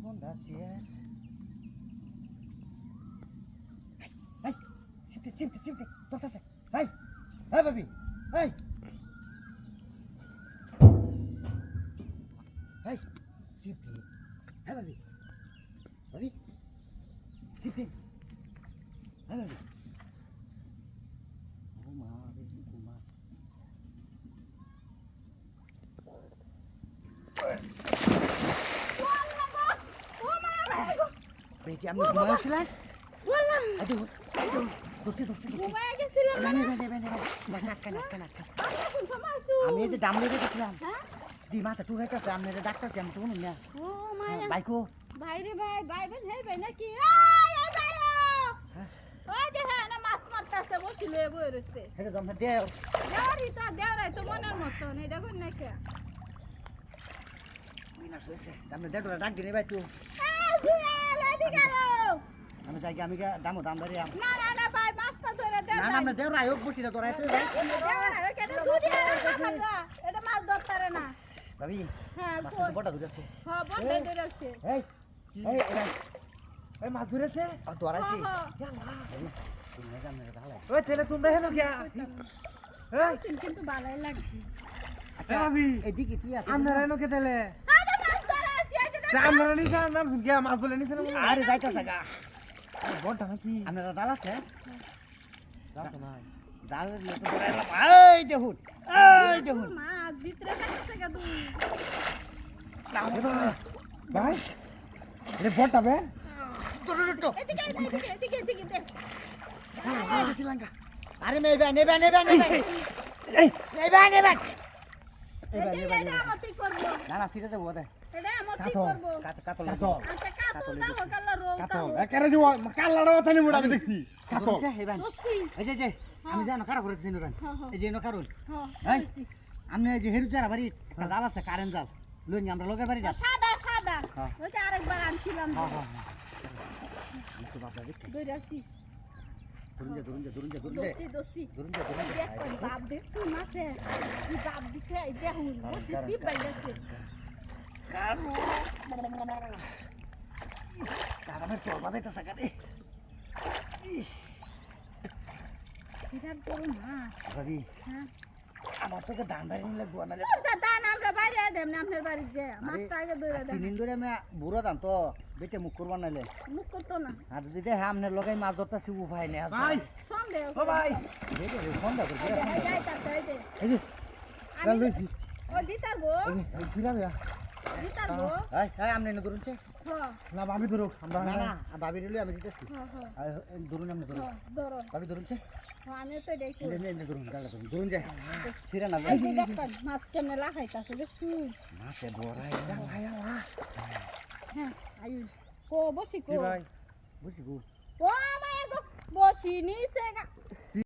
জীবনটা শেষ। এই চিমতে চিমতে চিমতে দলতেছে। এই এই ভাবি এই এই চিমতে হ্যাঁ ভাবি ভাবি চিমতে হ্যাঁ ভাবি ও মা রে মা বেটি আপনি ঘুমাইছিলেন? বললাম আদু আদু দস্তি দস্তি ঘুমায় গেছিলাম না না। না না না বাস আটকা না আটকা না আটকা এখন ঘুমাইছো? আমি এই যে দাম লইতে গেছিলাম হ্যাঁ? দি মাথা টুকাইতেছে আপনি ডাক্তারছি আমি তো শুনুন না ও মায়া বাইকো বাইরে ভাই ভাই বোন হেই ভাই নাকি আয় আয় ভাই ওই যে হ্যাঁ না মাছ মারতাছে বসিলে বই রইছে এটা তো আমরা দেও দেওরাই তো মনের মতো নেই দেখুন না কে মিনা শুয়েছে আপনি দেড় ডাক দিনে ভাই তুই এই জুয়েল এদিকে আও আমি যাই আমি দামো দাম ধরে আম না না না ভাই মাছটা ধরে দে না না আমরা দেও রায়ক বসি না তোরা তুই দেওরাই কেন দুজি আর কাকড়া এটা মাছ ধরতারে না ভাবি হ্যাঁ মাছ কই তো বড় ধরেছে হ্যাঁ বড় ধরেছে এই এই এরা এই মাছ ধরেছে তোরাইছি ওই ছেলে তোমরা হেন কে এই কিন্তু ভালোই লাগছে আচ্ছা ভাবি এদিকে কি আছে আপনারা হেন কে তেলে আরে মাছ ধরা আছে এই যে আপনারা নি খান নাম শুন কে মাছ ধরে নিছেন আরে যাইতাছে গা বড়টা নাকি আপনারা জাল আছে যাও তো নাই জাল লোক ধরাইলাম এই দেখুন এই দেখুন মাছ ভিতরে থাকছে গা দুই ভাই এটা বড়টা বে এদিকে এদিকে এদিকে দে শ্রীলঙ্কা আরে নেবে নেবে নেবে নেবে এই নেবে নেবে এটা আমতি করব না না সিটা দেবো দে এটা আমতি কাতল। করব কাতল কাতল আচ্ছা কাতল দাও কালা রোল কাতল দাও একারে যে কাল্লাড়া কথা নি মুড়া আমি দেখছি কাতল হেবেন দোস্তি এই যে আমি জানো কারা করে চিনো কেন হ্যাঁ, হ্যাঁ। এই যে নো কারণ হ্যাঁ এই আমি এই যে হেরু যারা বাড়ি একটা জাল আছে কারেন্ট জাল লইনি আমরা লোকের বাড়ি যা সাদা সাদা হ্যাঁ। ওই যে আরেকবার আনছিলাম হ্যাঁ হ্যাঁ একটু বাবা দেখতে দইরাছি ধরুন যা দোস্তি দোস্তি ধরুন যা দেখ কোন বাপ দেখছি মাঠে কি বাপ দিছে এই দেখুন বসে চিপ বাইছে কারণে তোর বাজাইতেছে কারে বিরাট বড় মাছ ভাবি হ্যাঁ আমার তোকে দাম বাড়ি নিলে গোয়া নালে তোর দান আমরা বাইরে দেম না আপনার বাড়ি যে মাছটা আগে দইরা দেন তিন দিন ধরে আমি বুড়ো দাম তো বেটে মুখ করবার নাইলে মুখ করতো না আর যদি দেখে আপনার লোকাই মাছ ধরতেছি উপায় নেই ভাই সন্দেহ ও ভাই ফোন দা করে যাই তাতে এই যে এই যে লাল লইছি ও দিতারবো এই ছিলাম না দিতারবো এই এই আমনে না ধরুন চে হ্যাঁ না ভাবি ধরো আমরা না না ভাবি রিলে আমি দিতেছি হ্যাঁ হ্যাঁ ধরুন আমনে ধরুন ধরো ভাবি ধরুন চে আমি তো এটাই করি এনে ধরুন গালা ধরুন ধরুন যায় সিরা না এই যে দেখো মাছ কেমনে লাগাইতাছে দেখছু মাছে বড়াই হ্যাঁ আয়ু কো বসি কো কি ভাই বুঝছি গো ও মায়া গো বসি নিছে গা